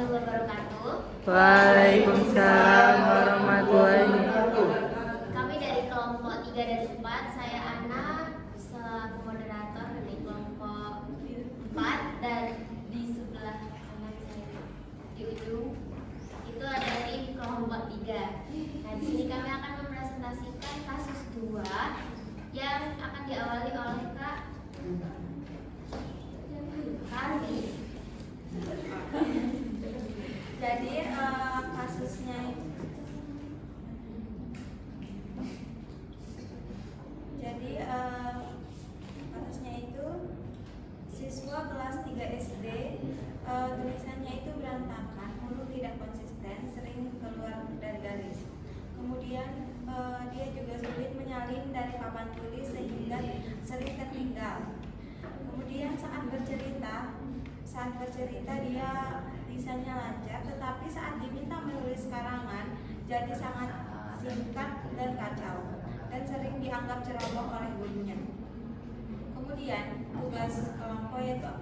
warahmatullahi wabarakatuh. Waalaikumsalam warahmatullahi wabarakatuh. Kami dari kelompok 3 dan 4, saya Ana selaku moderator dari kelompok 4, dan di sebelah kanan saya di ujung itu ada dari kelompok 3. Nah, di sini kami akan mempresentasikan kasus 2 yang akan diawali oleh Kak Karmi. Jadi kasusnya itu siswa kelas 3 SD, tulisannya itu berantakan, mulut tidak konsisten, sering keluar dari garis. Kemudian dia juga sulit menyalin dari papan tulis sehingga sering tertinggal. Kemudian saat bercerita dia lisannya lancar, tetapi saat diminta menulis karangan jadi sangat singkat dan kacau, dan sering dianggap ceroboh oleh gurunya. Kemudian tugas kelompok yaitu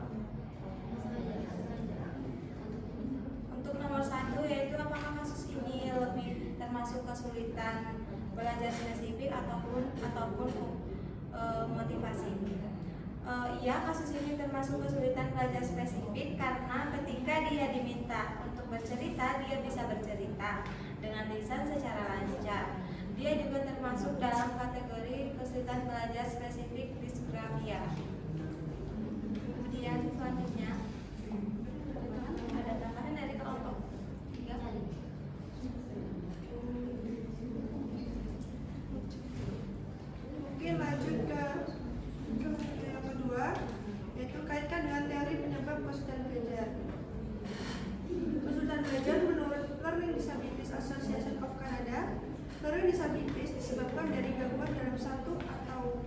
untuk nomor 1 yaitu apakah kasus ini lebih termasuk kesulitan belajar spesifik ataupun motivasi. Iya, kasus ini termasuk kesulitan belajar spesifik karena ketika dia diminta untuk bercerita, dia bisa bercerita dengan lisan secara lancar. Dia juga termasuk dalam kategori kesulitan belajar spesifik disgrafia. Kemudian selanjutnya ada tambahan dari kelompok 3. Mungkin lanjut ke yang kedua, yaitu kaitkan dengan teori penyebab kesulitan belajar. Kesulitan belajar menurut Learning Disabilities Association of Canada, learning disabilities disebabkan dari gangguan dalam satu atau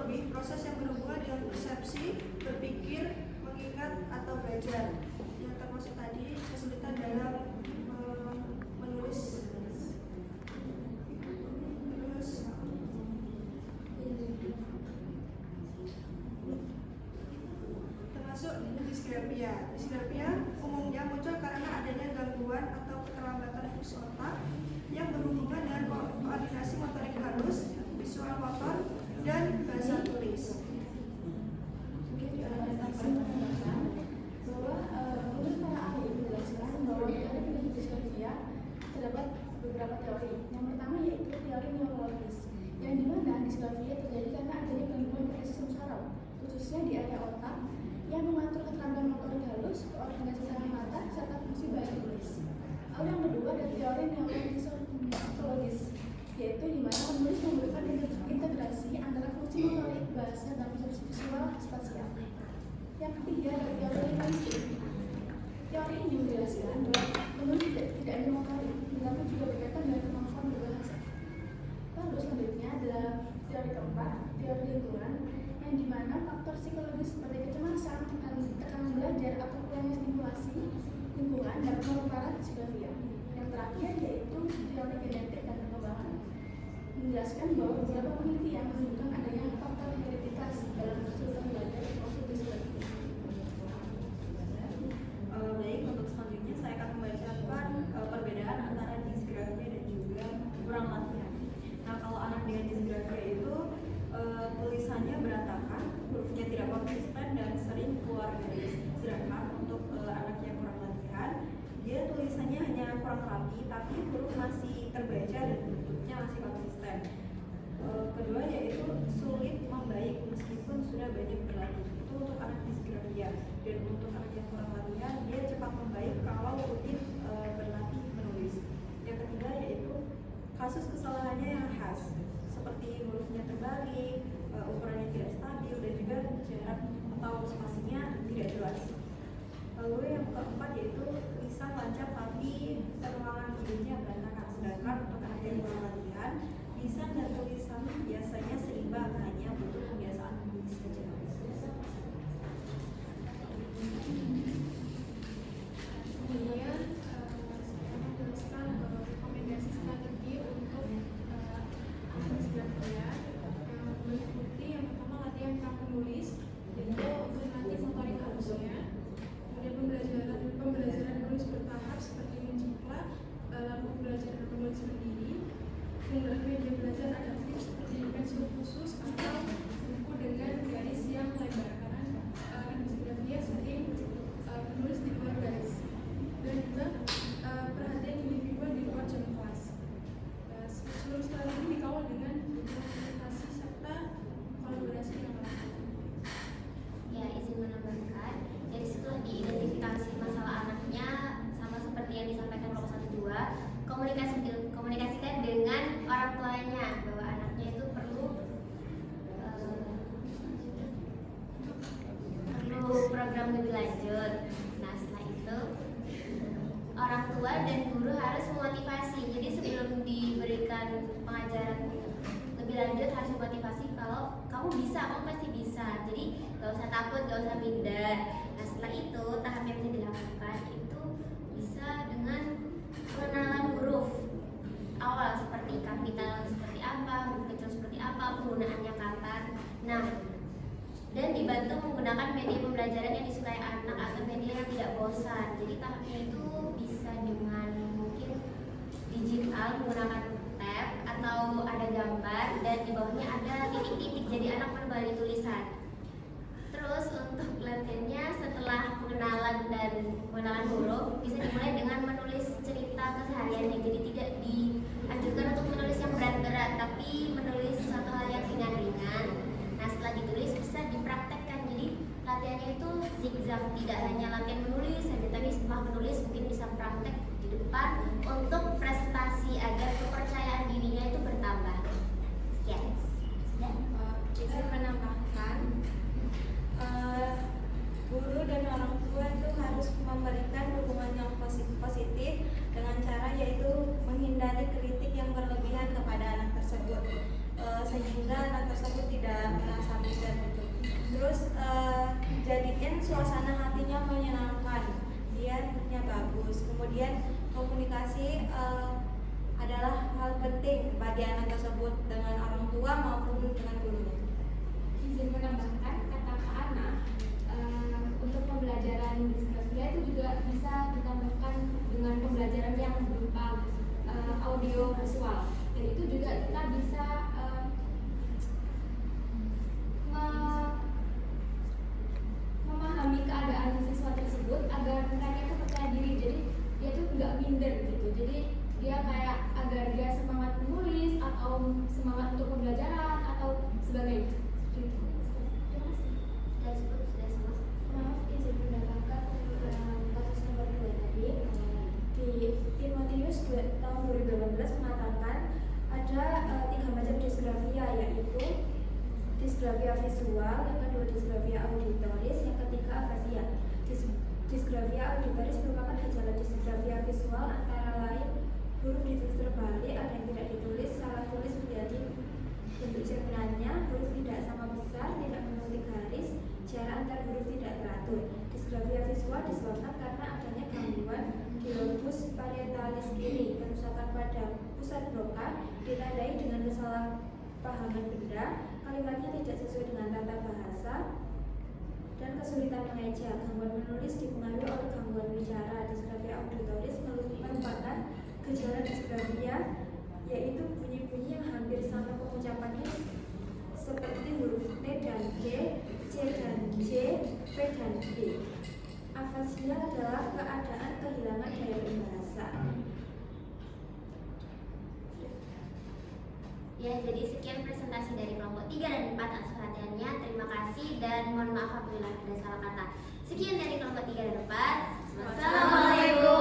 lebih proses yang berhubungan dengan persepsi, berpikir, mengingat, atau belajar. Yang termasuk tadi kesulitan dalam menulis. Termasuk disgrafia. Disgrafia umumnya muncul karena adanya gangguan atau keterlambatan fungsi otak yang berhubungan dengan koordinasi motorik halus, visual motor, dan bahasa tulis. Mungkin ada tambahan bahwa menurut para ahli menjelaskan bahwa teori disgrafia terdapat beberapa teori. Yang pertama yaitu teori neurologis, yang dimana disgrafia terjadi karena adanya gangguan pada sistem saraf, khususnya di area otak yang mengatur keterampilan motorik halus, koordinasi tangan mata, serta fungsi bahasa tulis. Lalu yang kedua ada teori neurologis, yaitu dimana penulis memerlukan integrasi antara fungsi motorik, bahasa, dan persepsi visual spasial. Yang ketiga ada teori linguistik. Teori ini menjelaskan bahwa penulis tidak hanya motorik, tetapi juga berkaitan dengan kemampuan berbahasa. Lalu selanjutnya adalah teori keempat, teori lingkungan, yang dimana faktor psikologis seperti kecemasan, tekanan belajar, atau kurangnya stimulasi lingkungan dapat memperparah disgrafia. Yang terakhir yaitu teori genetik dan perkembangan, menjelaskan bahwa beberapa penelitian menunjukkan adanya faktor hereditas dalam kesulitan belajar maupun disgrafia. Baik, untuk selanjutnya saya akan membacakan perbedaan antara disgrafia dan juga kurang latihan. Nah, kalau anak dengan disgrafia itu tulisannya berantakan, hurufnya tidak konsisten dan sering keluar garis. Sedangkan untuk anak yang kurang latihan, dia tulisannya hanya kurang rapi, tapi huruf masih terbaca dan bentuknya masih konsisten. Kedua yaitu sulit membaik meskipun sudah banyak berlatih. Itu untuk anak disgrafia. Dan untuk anak yang kurang latihan, dia cepat membaik kalau rutin berlatih menulis. Yang ketiga yaitu kasus kesalahannya yang khas, seperti hurufnya terbalik, ukurannya tidak stabil, dan juga jarak atau spasinya tidak jelas. Lalu yang keempat yaitu lisan lancar tapi penulangan idenya berantakan. Sedangkan untuk anak yang kurang latihan, lisan dan tulisan biasanya seimbang, hanya butuh kebiasaan menulis saja. Kemudian saya menjelaskan rekomendasi strategi untuk anak disgrafia yang meliputi yang pertama latihan menulis, yaitu berlatih motorik halusnya, kemudian lanjut. Nah setelah itu orang tua dan guru harus memotivasi. Jadi sebelum diberikan pengajaran lebih lanjut harus memotivasi kalau kamu bisa, kamu pasti bisa. Jadi gak usah takut, gak usah minder. Nah setelah itu tahap yang bisa dilakukan itu bisa dengan pengenalan huruf awal seperti kapital seperti apa, huruf kecil seperti apa, penggunaannya kapan. Nah dan dibantu menggunakan media pembelajaran yang disukai anak atau media yang tidak bosan. Jadi tahapnya itu bisa dengan mungkin digital menggunakan tab atau ada gambar dan di bawahnya ada titik-titik jadi anak berbalik tulisan. Terus untuk latihannya setelah pengenalan dan pengenalan huruf bisa dimulai dengan menulis cerita kesehariannya. Jadi tidak dianjurkan untuk menulis yang berat-berat, tapi menulis suatu hal yang ringan-ringan. Nah setelah ditulis bisa dipraktekkan. Jadi latihannya itu zigzag, tidak hanya latihan menulis saja, tapi setelah menulis mungkin bisa praktek di depan untuk presentasi agar kepercayaan dirinya itu bertambah. Sekian. Sudah? Izin menambahkan, guru dan orang tua itu harus memberikan dukungan yang positif dengan cara yaitu menghindari kritik yang berlebihan kepada anak tersebut, sehingga anak tersebut tidak merasa minder gitu. Terus jadikan suasana hatinya menyenangkan, biar moodnya bagus. Kemudian komunikasi adalah hal penting bagi anak tersebut dengan orang tua maupun dengan gurunya. Izin menambahkan, kata Kak Ana, untuk pembelajaran disgrafia itu juga bisa ditambahkan dengan pembelajaran yang berupa audio visual. Dan itu juga kita bisa memahami keadaan siswa tersebut agar mereka itu percaya diri. Jadi dia tuh nggak minder gitu. Jadi dia kayak agar dia semangat menulis atau semangat untuk pembelajaran atau sebagainya. Terima kasih. Sudah semua. Maaf, izin menambahkan kasus nomor 2 tadi. Di Timotius tahun 2018 mengatakan ada 3 macam disgrafia, yaitu disgrafia visual, yang kedua disgrafia auditoris, yang ketiga afasia. Disgrafia auditoris merupakan gejala disgrafia visual antara lain huruf ditulis terbalik, ada yang tidak ditulis, salah tulis menjadi bentuk cerminannya, huruf tidak sama besar, tidak menulis garis, jarak antar huruf tidak teratur. Disgrafia visual disebabkan karena adanya gangguan di lobus parietalis kiri, kerusakan pada pusat Broca, ditandai dengan kesalahpahaman benda, kalimatnya tidak sesuai dengan tata bahasa, dan kesulitan mengeja. Gangguan menulis dipengaruhi oleh gangguan bicara. Disgrafia auditoris merupakan gejala disgrafia, yaitu bunyi-bunyi yang hampir sama pengucapannya seperti huruf T dan G, C dan J, P dan G. Afasia adalah keadaan kehilangan daya berbahasa. Ya, jadi sekian presentasi dari kelompok 3 dan 4 atas perhatiannya. Terima kasih dan mohon maaf apabila ada salah kata. Sekian dari kelompok 3 dan 4. Wassalamualaikum.